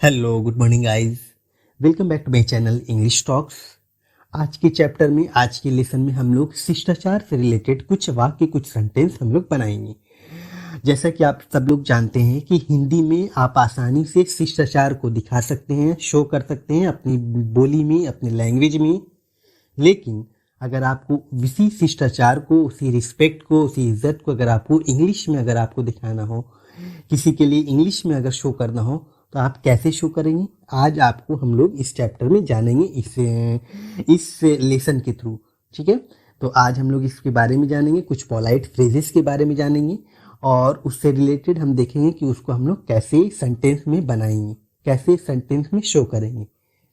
Hello good morning guys, welcome back to my channel English talks. आज के chapter में, आज के लेसन में हम लोग शिष्टाचार से रिलेटेड कुछ वाक्य, कुछ सेंटेंस हम लोग बनाएंगे। जैसा कि आप सब लोग जानते हैं कि हिंदी में आप आसानी से शिष्टाचार को दिखा सकते हैं, शो कर सकते हैं अपनी बोली में, अपनी लैंग्वेज में। लेकिन अगर आपको उसी शिष्टाचार को, उसी रिस्पेक्ट को, उसी इज्जत को अगर आपको इंग्लिश में अगर आपको दिखाना हो, किसी के लिए इंग्लिश में अगर शो करना हो, तो आप कैसे शो करेंगे? आज आपको हम लोग इस चैप्टर में जानेंगे, इस लेसन के थ्रू। ठीक है, तो आज हम लोग इसके बारे में जानेंगे, कुछ पोलाइट फ्रेजेस के बारे में जानेंगे और उससे रिलेटेड हम देखेंगे कि उसको हम लोग कैसे सेंटेंस में बनाएंगे, कैसे सेंटेंस में शो करेंगे।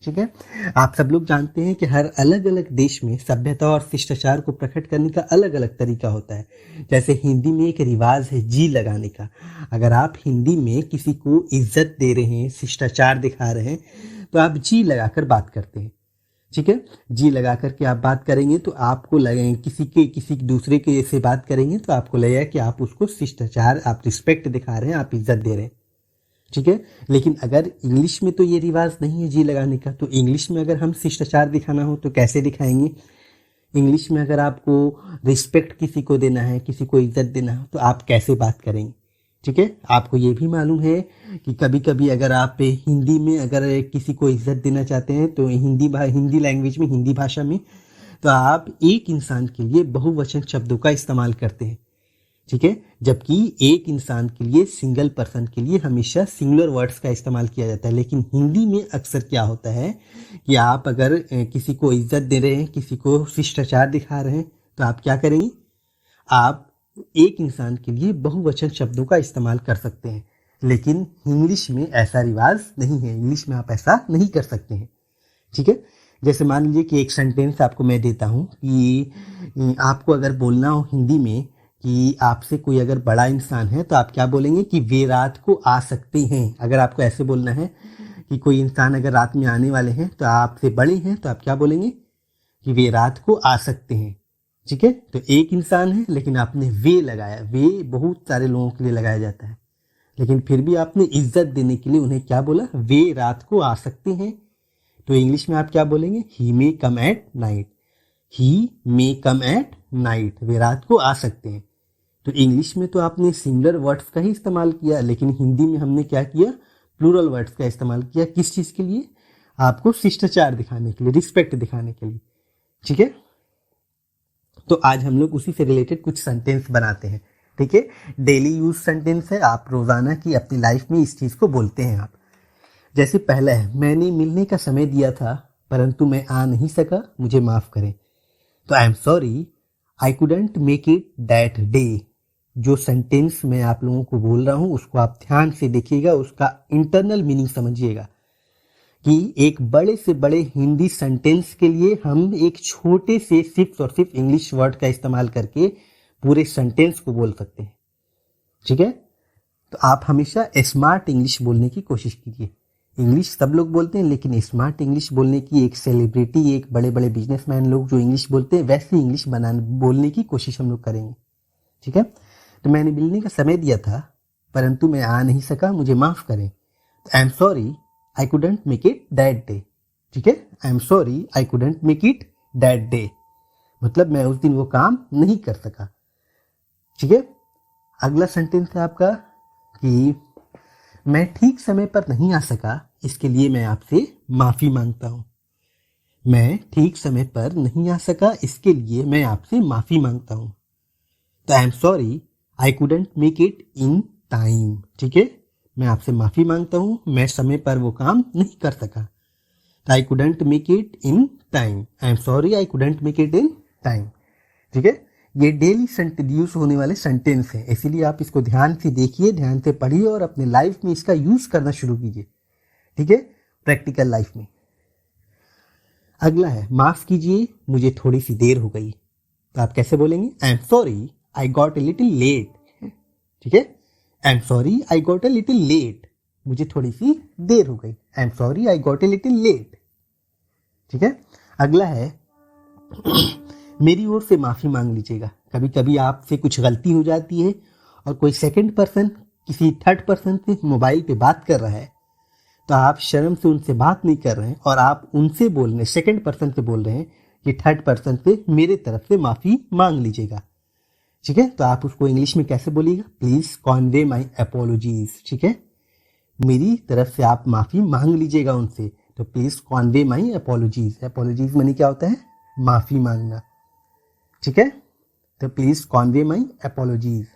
ठीक है, आप सब लोग जानते हैं कि हर अलग अलग देश में सभ्यता और शिष्टाचार को प्रकट करने का अलग अलग तरीका होता है। जैसे हिंदी में एक रिवाज है जी लगाने का। अगर आप हिंदी में किसी को इज्जत दे रहे हैं, शिष्टाचार दिखा रहे हैं, तो आप जी लगाकर बात करते हैं। ठीक है, जी लगा करके आप बात करेंगे तो आपको लगे, किसी दूसरे के से बात करेंगे तो आपको लगेगा कि आप उसको शिष्टाचार, आप रिस्पेक्ट दिखा रहे हैं, आप इज्जत दे रहे हैं। ठीक है, लेकिन अगर इंग्लिश में तो ये रिवाज नहीं है जी लगाने का, तो इंग्लिश में अगर हम शिष्टाचार दिखाना हो तो कैसे दिखाएंगे? इंग्लिश में अगर आपको रिस्पेक्ट किसी को देना है, किसी को इज्जत देना है, तो आप कैसे बात करेंगे? ठीक है, आपको ये भी मालूम है कि कभी कभी अगर आप हिंदी में अगर किसी को इज्जत देना चाहते हैं तो हिंदी लैंग्वेज में, हिंदी भाषा में, तो आप एक इंसान के लिए बहुवचन शब्दों का इस्तेमाल करते हैं। ठीक है, जबकि एक इंसान के लिए, सिंगल पर्सन के लिए हमेशा सिंगुलर वर्ड्स का इस्तेमाल किया जाता है। लेकिन हिंदी में अक्सर क्या होता है कि आप अगर किसी को इज्जत दे रहे हैं, किसी को शिष्टाचार दिखा रहे हैं, तो आप क्या करेंगे? आप एक इंसान के लिए बहुवचन शब्दों का इस्तेमाल कर सकते हैं। लेकिन इंग्लिश में ऐसा रिवाज नहीं है, इंग्लिश में आप ऐसा नहीं कर सकते हैं। ठीक है, जैसे मान लीजिए कि एक सेंटेंस आपको मैं देता हूँ कि आपको अगर बोलना हो हिंदी में कि आपसे कोई अगर बड़ा इंसान है तो आप क्या बोलेंगे कि वे रात को आ सकते हैं। अगर आपको ऐसे बोलना है कि कोई इंसान अगर रात में आने वाले हैं तो आपसे बड़े हैं, तो आप क्या बोलेंगे कि वे रात को आ सकते हैं। ठीक है, तो एक इंसान है लेकिन आपने वे लगाया। वे बहुत सारे लोगों के लिए लगाया जाता है, लेकिन फिर भी आपने इज्जत देने के लिए उन्हें क्या बोला? वे रात को आ सकते हैं। तो इंग्लिश में आप क्या बोलेंगे? He may come at night. He may come at night, वे रात को आ सकते हैं। तो इंग्लिश में तो आपने सिंगुलर वर्ड्स का ही इस्तेमाल किया, लेकिन हिंदी में हमने क्या किया? प्लूरल वर्ड्स का इस्तेमाल किया। किस चीज़ के लिए? आपको शिष्टाचार दिखाने के लिए, रिस्पेक्ट दिखाने के लिए। ठीक है, तो आज हम लोग उसी से रिलेटेड कुछ सेंटेंस बनाते हैं। ठीक है, डेली यूज सेंटेंस है, आप रोजाना की अपनी लाइफ में इस चीज़ को बोलते हैं आप। जैसे पहला है, मैंने मिलने का समय दिया था परंतु मैं आ नहीं सका, मुझे माफ करें। तो आई am sorry, I couldn't make it that day. जो सेंटेंस मैं आप लोगों को बोल रहा हूं उसको आप ध्यान से देखिएगा, उसका इंटरनल मीनिंग समझिएगा कि एक बड़े से बड़े हिंदी सेंटेंस के लिए हम एक छोटे से सिर्फ और सिर्फ इंग्लिश वर्ड का इस्तेमाल करके पूरे सेंटेंस को बोल सकते हैं। ठीक है, तो आप हमेशा स्मार्ट इंग्लिश बोलने की कोशिश कीजिए। इंग्लिश सब लोग बोलते हैं, लेकिन स्मार्ट इंग्लिश बोलने की एक सेलिब्रिटी, एक बड़े बड़े बिजनेसमैन लोग जो इंग्लिश बोलते हैं, वैसी इंग्लिश बोलने की कोशिश हम लोग करेंगे। ठीक है, तो मैंने मिलने का समय दिया था परंतु मैं आ नहीं सका, मुझे माफ करें। तो आई am sorry, I couldn't make it that day. ठीक है, I am sorry, I couldn't make it that day, मतलब मैं उस दिन वो काम नहीं कर सका। ठीक है, अगला सेंटेंस है आपका कि मैं ठीक समय पर नहीं आ सका, इसके लिए मैं आपसे माफी मांगता हूं। मैं ठीक समय पर नहीं आ सका, इसके लिए मैं आपसे माफी मांगता हूं। तो आई am sorry, I couldn't make it in time. ठीक है, मैं आपसे माफी मांगता हूं, मैं समय पर वो काम नहीं कर सका। तो I couldn't make it in time, I am sorry, I couldn't make it in time. ठीक है, ये डेली यूज होने वाले सेंटेंस हैं, इसीलिए आप इसको ध्यान से देखिए, ध्यान से पढ़िए और अपने लाइफ में इसका यूज करना शुरू कीजिए। ठीक है, प्रैक्टिकल लाइफ में। अगला है, माफ कीजिए मुझे थोड़ी सी देर हो गई। तो आप कैसे बोलेंगे? I am sorry, I got a little late. ठीक है, I am sorry, I got a little late, मुझे थोड़ी सी देर हो गई। I am sorry, I got a little late. ठीक है, अगला है मेरी ओर से माफी मांग लीजिएगा। कभी कभी आपसे कुछ गलती हो जाती है और कोई सेकंड पर्सन, किसी थर्ड पर्सन से मोबाइल पे बात कर रहा है, तो आप शर्म से उनसे बात नहीं कर रहे हैं और आप उनसे बोल रहे हैं, सेकंड पर्सन से बोल रहे हैं कि थर्ड पर्सन से मेरे तरफ से माफ़ी मांग लीजिएगा। ठीक है, तो आप उसको इंग्लिश में कैसे बोलिएगा? Please Conway my apologies. ठीक है, मेरी तरफ से आप माफ़ी मांग लीजिएगा उनसे। तो please Conway my apologies. Apologies मानी क्या होता है? माफ़ी मांगना। ठीक है, तो प्लीज़ कॉन्वे माई अपोलॉजीज।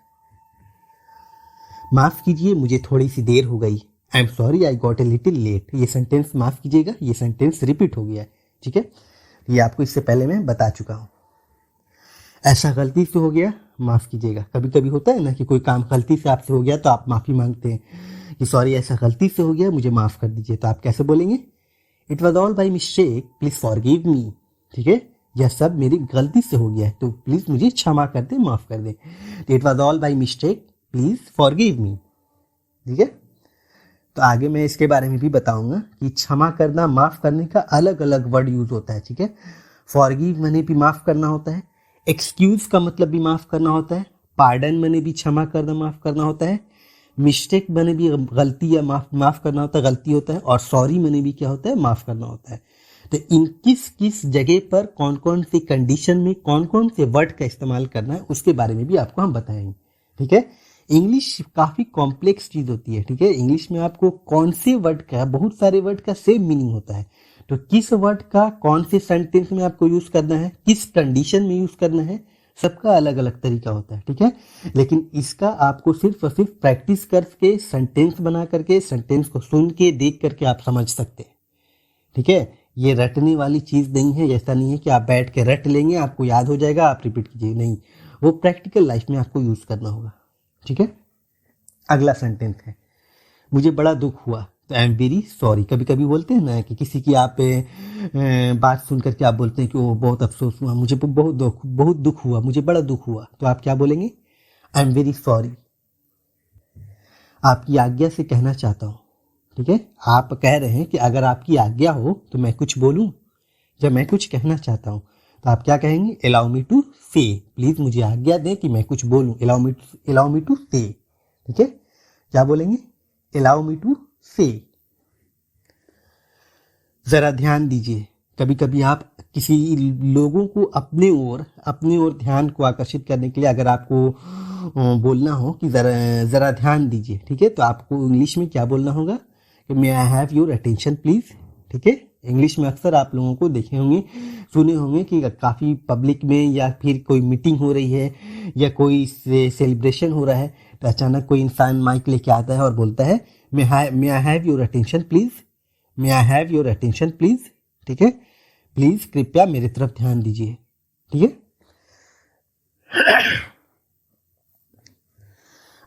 माफ़ कीजिए, मुझे थोड़ी सी देर हो गई। I am sorry I got a little late. ये सेंटेंस माफ़ कीजिएगा, ये सेंटेंस रिपीट हो गया है। ठीक है, ये आपको इससे पहले मैं बता चुका हूँ। ऐसा गलती से हो गया, माफ़ कीजिएगा। कभी कभी होता है ना कि कोई काम गलती से आपसे हो गया तो आप माफ़ी मांगते हैं कि सॉरी ऐसा गलती से हो गया, मुझे माफ़ कर दीजिए। तो आप कैसे बोलेंगे? It was all by mistake, please forgive me. ठीक है, यह सब मेरी गलती से हो गया है तो प्लीज़ मुझे क्षमा कर दे, माफ़ कर दे। तो it was all by mistake, please forgive me. ठीक है, तो आगे मैं इसके बारे में भी बताऊंगा कि क्षमा करना, माफ़ करने का अलग अलग वर्ड यूज़ होता है। ठीक है, फॉरगिव मने भी माफ़ करना होता है, एक्सक्यूज़ का मतलब भी माफ़ करना होता है, पार्डन मने भी क्षमा करना, माफ़ करना होता है, मिस्टेक मने भी गलती या माफ़ करना होता है, गलती होता है, और सॉरी मने भी क्या होता है? माफ़ करना होता है। तो इन किस किस जगह पर कौन कौन सी कंडीशन में कौन कौन से वर्ड का इस्तेमाल करना है उसके बारे में भी आपको हम बताएंगे। ठीक है, इंग्लिश काफ़ी कॉम्प्लेक्स चीज़ होती है। ठीक है, इंग्लिश में आपको कौन से वर्ड का, बहुत सारे वर्ड का सेम मीनिंग होता है, तो किस वर्ड का कौन से सेंटेंस में आपको यूज़ करना है, किस कंडीशन में यूज़ करना है, सबका अलग अलग तरीका होता है। ठीक है, लेकिन इसका आपको सिर्फ और सिर्फ प्रैक्टिस करके, सेंटेंस बना करके, सेंटेंस को सुन के, देख करके आप समझ सकते हैं। ठीक है, ये रटने वाली चीज़ नहीं है। ऐसा नहीं है कि आप बैठ के रट लेंगे, आपको याद हो जाएगा, आप रिपीट कीजिए, नहीं, वो प्रैक्टिकल लाइफ में आपको यूज़ करना होगा। ठीक है, अगला सेंटेंस है, मुझे बड़ा दुख हुआ। तो आई एम वेरी सॉरी। कभी कभी बोलते हैं ना कि किसी की आप बात सुन करके आप बोलते हैं कि वो बहुत अफसोस हुआ, मुझे बहुत दुख हुआ, मुझे बड़ा दुख हुआ। तो आप क्या बोलेंगे? I am very sorry. आपकी आज्ञा से कहना चाहता हूँ। ठीक है, आप कह रहे हैं कि अगर आपकी आज्ञा हो तो मैं कुछ बोलूँ, जब मैं कुछ कहना चाहता हूँ तो आप क्या कहेंगे? अलाउ मी टू से। प्लीज़ मुझे आज्ञा दें कि मैं कुछ बोलूँ। अलाउ मी टू से। ठीक है, क्या बोलेंगे? अलाउ मी टू से। ज़रा ध्यान दीजिए। कभी कभी आप किसी लोगों को अपने ओर ध्यान को आकर्षित करने के लिए अगर आपको बोलना हो कि ज़रा ध्यान दीजिए, ठीक है, तो आपको इंग्लिश में क्या बोलना होगा? कि may I have your attention please. ठीक है, इंग्लिश में अक्सर आप लोगों को देखे होंगे, सुने होंगे कि काफ़ी पब्लिक में या फिर कोई मीटिंग हो रही है या कोई सेलिब्रेशन हो रहा है तो अचानक कोई इंसान माइक लेके आता है और बोलता है may I have your attention please, may I have your attention please. ठीक है, प्लीज़ कृपया मेरे तरफ ध्यान दीजिए। ठीक है,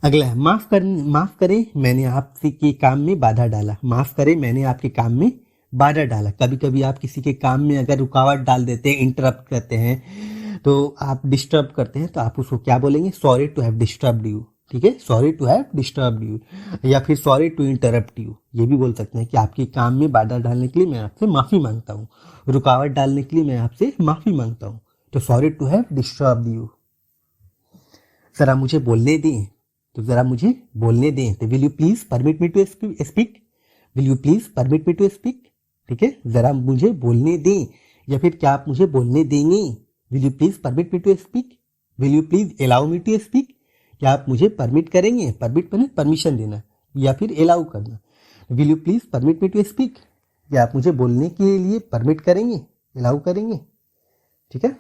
अगला है, माफ़ करें मैंने आपसे के काम में बाधा डाला। माफ़ करें मैंने आपके काम में बाधा डाला। कभी कभी आप किसी के काम में अगर रुकावट डाल देते हैं, इंटरप्ट करते हैं, तो आप डिस्टर्ब करते हैं, तो आप उसको क्या बोलेंगे? Sorry to have disturbed you. ठीक है, sorry to have disturbed you, या फिर सॉरी टू इंटरप्ट यू। ये भी बोल सकते हैं कि आपके काम में बाधा डालने के लिए मैं आपसे माफ़ी मांगता हूँ, रुकावट डालने के लिए मैं आपसे माफ़ी मांगता हूँ। तो sorry to have disturbed you. ज़रा मुझे बोलने दें, तो ज़रा मुझे बोलने दें, तो will you please permit me to speak. Will you please permit me to speak. ठीक है, ज़रा मुझे बोलने दें, या फिर क्या आप मुझे बोलने देंगे? Will you please permit me to speak. Will you please allow me to speak. क्या आप मुझे परमिट करेंगे? परमिट मैंने परमिशन देना, या फिर अलाउ करना। Will you please permit me to speak. क्या आप मुझे बोलने के लिए परमिट करेंगे, अलाउ करेंगे? ठीक है,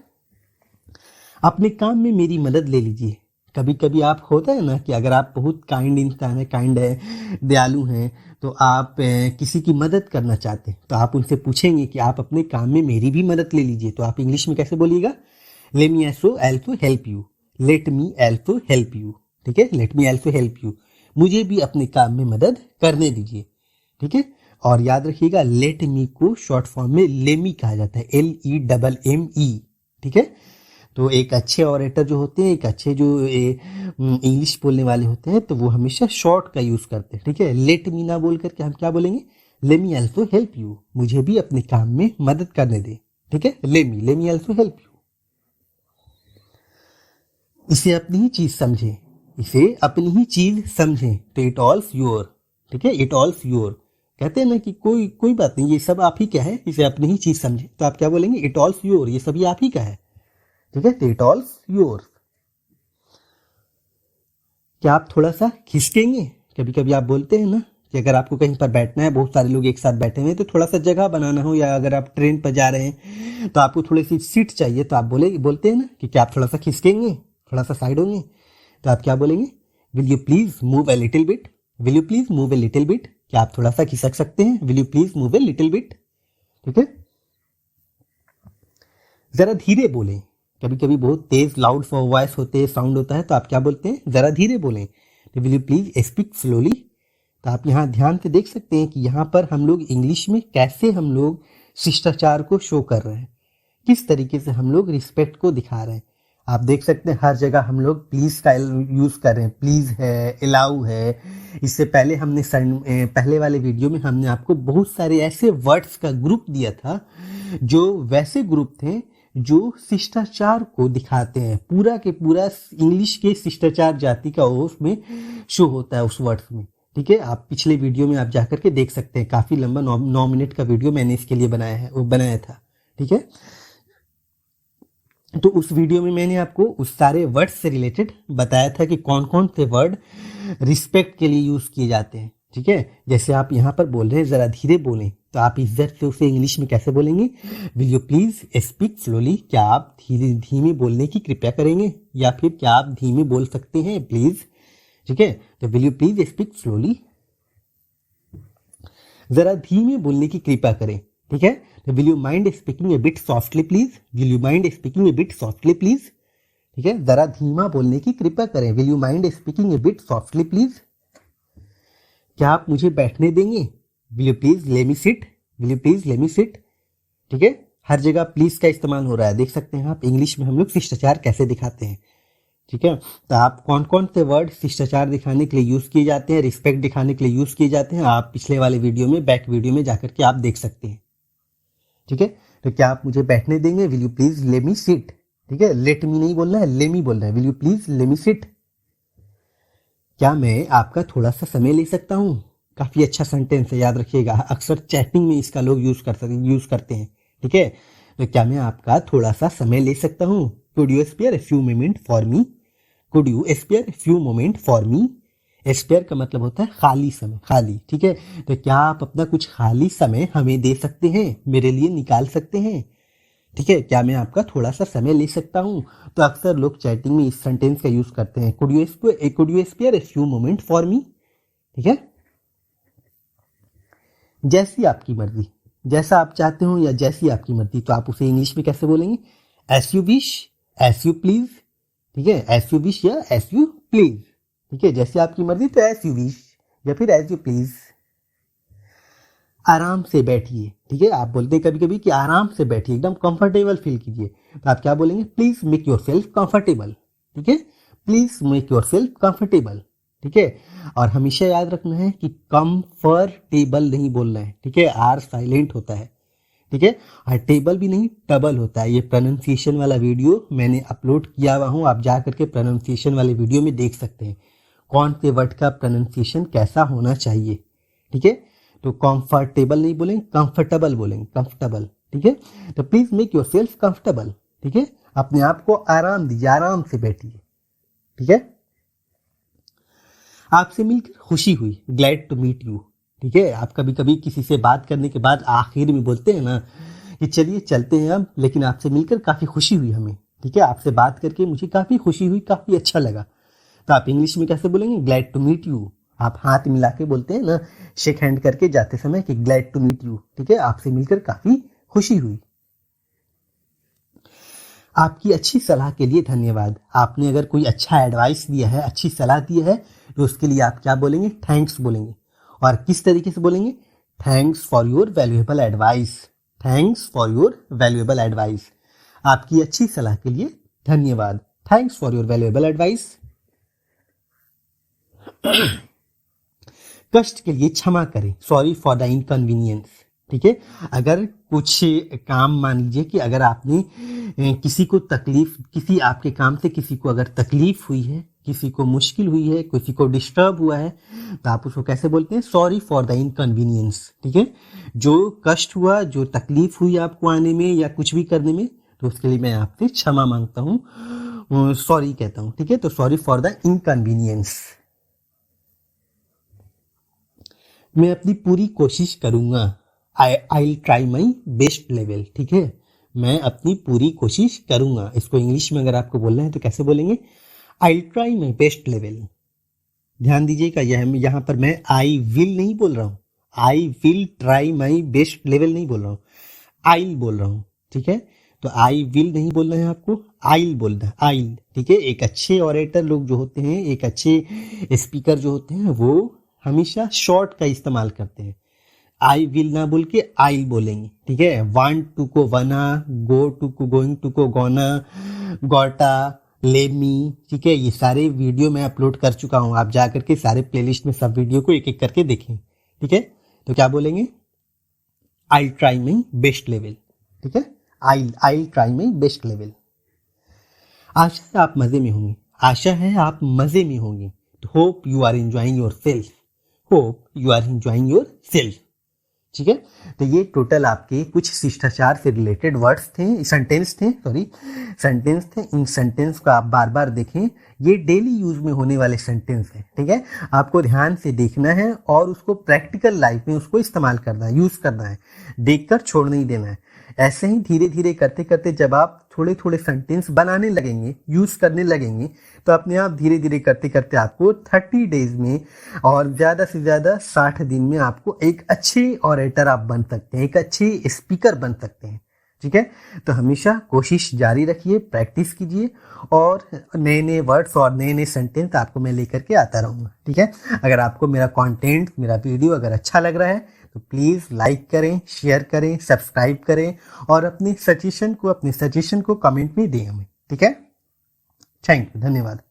अपने काम में मेरी मदद ले लीजिए। कभी कभी आप होता है ना कि अगर आप बहुत काइंड इंसान है, काइंड है, दयालु हैं, तो आप किसी की मदद करना चाहते हैं, तो आप उनसे पूछेंगे कि आप अपने काम में मेरी भी मदद ले लीजिए। तो आप इंग्लिश में कैसे बोलिएगा? Let me also help you. Let me also help you. ठीक है, let me also help you, मुझे भी अपने काम में मदद करने दीजिए। ठीक है, और याद रखिएगा लेट मी को शॉर्ट फॉर्म में लेमी कहा जाता है, LEMME। ठीक है, तो एक अच्छे ऑरेटर जो होते हैं, एक अच्छे जो इंग्लिश बोलने वाले होते हैं, तो वो हमेशा शॉर्ट का यूज़ करते हैं। ठीक है, लेट मी ना बोल करके हम क्या बोलेंगे? Let me also help you, मुझे भी अपने काम में मदद करने दे। ठीक है, let me also help you. इसे अपनी ही चीज़ समझें, इसे अपनी ही चीज़ समझें, तो इट ऑल्स योर। ठीक है, इट ऑल्स योर, कहते हैं ना कि कोई कोई बात नहीं, ये सब आप ही क्या है, इसे अपनी ही चीज समझे। तो आप क्या बोलेंगे, इट ऑल्स योर, ये सभी आप ही का है। ठीक है, तो इट ऑल्स योर। क्या आप थोड़ा सा खिसकेंगे? कभी कभी आप बोलते हैं ना कि अगर आपको कहीं पर बैठना है, बहुत सारे लोग एक साथ बैठे हुए हैं, तो थोड़ा सा जगह बनाना हो, या अगर आप ट्रेन पर जा रहे हैं तो आपको थोड़ी सी सीट चाहिए, तो आप बोलते हैं ना कि क्या आप थोड़ा सा खिसकेंगे, थोड़ा सा साइड होंगे? तो आप क्या बोलेंगे, will you please move a little bit, will you please move a little bit. क्या आप थोड़ा सा खिसक सकते हैं, will you please move a little bit. ठीक है, जरा धीरे बोलें। कभी कभी बहुत तेज लाउड वॉइस होते हैं, साउंड होता है, तो आप क्या बोलते हैं, जरा धीरे बोलें। तो will you please speak slowly. तो आप यहाँ ध्यान से देख सकते हैं कि यहाँ पर हम लोग इंग्लिश में कैसे हम लोग शिष्टाचार को शो कर रहे हैं, किस तरीके से हम लोग रिस्पेक्ट को दिखा रहे हैं। आप देख सकते हैं हर जगह हम लोग प्लीज का यूज कर रहे हैं, प्लीज है, अलाउ है। इससे पहले हमने पहले वाले वीडियो में हमने आपको बहुत सारे ऐसे वर्ड्स का ग्रुप दिया था, जो वैसे ग्रुप थे जो शिष्टाचार को दिखाते हैं, पूरा के पूरा इंग्लिश के शिष्टाचार जाति का उसमें शो होता है उस वर्ड्स में। ठीक है, आप पिछले वीडियो में आप जाकर के देख सकते हैं, काफी लंबा 9 मिनट का वीडियो मैंने इसके लिए बनाया था। ठीक है, तो उस वीडियो में मैंने आपको उस सारे वर्ड से रिलेटेड बताया था कि कौन कौन से वर्ड रिस्पेक्ट के लिए यूज किए जाते हैं। ठीक है, जैसे आप यहाँ पर बोल रहे हैं जरा धीरे बोलें, तो आप इज्जत से उसे इंग्लिश में कैसे बोलेंगे, will you please speak slowly. क्या आप धीमे बोलने की कृपया करेंगे, या फिर क्या आप धीमे बोल सकते हैं प्लीज। ठीक है, तो will you please speak slowly, जरा धीमे बोलने की कृपया करें। ठीक है, तो will you mind speaking A bit softly please, will you mind speaking A bit softly please. ठीक है, जरा धीमा बोलने की कृपया करें, will you mind speaking A bit softly please. क्या आप मुझे बैठने देंगे, विल यू प्लीज ले me sit, will you please ले मी सिट। ठीक है, हर जगह प्लीज का इस्तेमाल हो रहा है, देख सकते हैं आप इंग्लिश में हम लोग शिष्टाचार कैसे दिखाते हैं। ठीक है, तो आप कौन कौन से वर्ड शिष्टाचार दिखाने के लिए यूज किए जाते हैं, रिस्पेक्ट दिखाने के लिए यूज किए जाते हैं, आप पिछले वाले वीडियो में, बैक वीडियो में जाकर के आप देख सकते हैं। ठीक है, तो क्या आप मुझे बैठने देंगे, विल यू प्लीज ले मी सिट। ठीक है, लेट मी नहीं बोलना है, ले मी बोलना है, विल यू प्लीज ले मी सिट। क्या मैं आपका थोड़ा सा समय ले सकता हूँ? काफी अच्छा सेंटेंस है, याद रखिएगा, अक्सर चैटिंग में इसका लोग यूज करते हैं। ठीक है, तो क्या मैं आपका थोड़ा सा समय ले सकता हूँ, could you spare a few moment for me, could you spare a few moment for me. Spare का मतलब होता है खाली समय, खाली। ठीक है, तो क्या आप अपना कुछ खाली समय हमें दे सकते हैं, मेरे लिए निकाल सकते हैं। ठीक है, क्या मैं आपका थोड़ा सा समय ले सकता हूँ? तो अक्सर लोग चैटिंग में इस सेंटेंस का यूज करते हैं, could you spare a few moment for me. ठीक है, जैसी आपकी मर्जी, जैसा आप चाहते हो या जैसी आपकी मर्जी, तो आप उसे इंग्लिश में कैसे बोलेंगे, S U wish, S U please. ठीक है, एस यू विश या एस यू प्लीज। ठीक है, जैसे आपकी मर्जी तो एस यू विश या फिर एस यू प्लीज। आराम से बैठिए। ठीक है, आप बोलते हैं कभी कभी कि आराम से बैठिए, एकदम कंफर्टेबल फील कीजिए, तो आप क्या बोलेंगे, please make your self comfortable. ठीक है, please make your self comfortable. ठीक है, और हमेशा याद रखना है कि कंफर्टेबल नहीं बोलना है। ठीक है, आर साइलेंट होता है। ठीक है, और टेबल भी नहीं, टबल होता है। ये प्रोनाउंसिएशन वाला वीडियो मैंने अपलोड किया हुआ हूँ, आप जा करके प्रोनाउंसिएशन वाले वीडियो में देख सकते हैं कौन से वर्ड का प्रोनाउंसिएशन कैसा होना चाहिए। ठीक है, तो कंफर्टेबल नहीं बोलेंगे, कंफर्टेबल बोलेंगे, कंफर्टेबल। ठीक है, तो please make your self comfortable. ठीक है, अपने आप को आराम दीजिए, आराम से बैठिए। ठीक है, आपसे मिलकर खुशी हुई, ग्लैड टू मीट यू। ठीक है, आप कभी कभी किसी से बात करने के बाद आखिर में बोलते हैं ना कि चलिए चलते हैं अब, लेकिन आपसे मिलकर काफी खुशी हुई हमें। ठीक है, आपसे बात करके मुझे काफी खुशी हुई, काफी अच्छा लगा। तो आप इंग्लिश में कैसे बोलेंगे, ग्लैड टू मीट यू। आप हाथ मिला के बोलते हैं ना शेक हैंड करके जाते समय कि ग्लैड टू मीट यू। ठीक है, आपसे मिलकर काफी खुशी हुई। आपकी अच्छी सलाह के लिए धन्यवाद। आपने अगर कोई अच्छा एडवाइस दिया है, अच्छी सलाह दी है, तो उसके लिए आप क्या बोलेंगे, थैंक्स बोलेंगे। और किस तरीके से बोलेंगे, thanks for your valuable advice, thanks for your valuable advice. आपकी अच्छी सलाह के लिए धन्यवाद, thanks for your valuable advice. कष्ट के लिए क्षमा करें, सॉरी फॉर द इनकन्वीनियंस। ठीक है, अगर कुछ काम, मान लीजिए कि अगर आपने किसी को तकलीफ, किसी आपके काम से किसी को अगर तकलीफ हुई है, किसी को मुश्किल हुई है, किसी को डिस्टर्ब हुआ है, तो आप उसको कैसे बोलते हैं? Sorry for the inconvenience. ठीक है, जो कष्ट हुआ, जो तकलीफ हुई आपको आने में या कुछ भी करने में, तो उसके लिए मैं आपसे क्षमा मांगता हूँ, सॉरी कहता हूँ। ठीक है, तो सॉरी फॉर द इनकन्वीनियंस। मैं अपनी पूरी कोशिश करूंगा, आई ट्राई माई बेस्ट लेवल। ठीक है, मैं अपनी पूरी कोशिश करूंगा। इसको इंग्लिश में अगर आपको बोलना है तो कैसे बोलेंगे? I try my best level. ध्यान दीजिएगा, यहाँ पर मैं आई विल नहीं बोल रहा हूँ, I will try my best level नहीं बोल रहा हूँ, आई बोल रहा हूँ। ठीक है, तो आई विल नहीं बोलना है आपको, आइल बोलना है, आइल। ठीक है, एक अच्छे ऑरेटर लोग जो होते हैं, एक अच्छे स्पीकर जो होते हैं, वो हमेशा शॉर्ट का इस्तेमाल करते हैं। आई विल ना बोल के आई बोलेंगे। ठीक है, वांट टू को वना, गो टू को गोइंग टू को गोना, गोटा, लेमी। ठीक है, ये सारे वीडियो मैं अपलोड कर चुका हूं, आप जा करके सारे प्लेलिस्ट में सब वीडियो को एक एक करके देखें। ठीक है, तो क्या बोलेंगे? I try my best level. ठीक है, I try my best level. आशा है आप मजे में होंगे, आशा है आप मजे में होंगे। Hope you are enjoying yourself, hope you are enjoying yourself. ठीक है, तो ये टोटल आपके कुछ शिष्टाचार से रिलेटेड वर्ड्स थे, सेंटेंस थे, सेंटेंस थे। इन सेंटेंस को आप बार बार देखें, ये डेली यूज में होने वाले सेंटेंस हैं। ठीक है, आपको ध्यान से देखना है और उसको प्रैक्टिकल लाइफ में उसको इस्तेमाल करना है, यूज करना है, देखकर छोड़ नहीं देना है। ऐसे ही धीरे धीरे करते करते जब आप थोड़े थोड़े सेंटेंस बनाने लगेंगे, यूज करने लगेंगे, तो अपने आप धीरे धीरे करते करते आपको 30 डेज में और ज़्यादा से ज़्यादा 60 दिन में आपको एक अच्छे ऑरेटर आप बन सकते हैं, एक अच्छे स्पीकर बन सकते हैं। ठीक है, तो हमेशा कोशिश जारी रखिए, प्रैक्टिस कीजिए और नए नए वर्ड्स और नए नए सेंटेंस आपको मैं लेकर के आता रहूँगा। ठीक है, अगर आपको मेरा कंटेंट, मेरा वीडियो अगर अच्छा लग रहा है तो प्लीज़ लाइक करें, शेयर करें, सब्सक्राइब करें और अपने सजेशन को कमेंट में दें हमें। ठीक है, थैंक यू, धन्यवाद।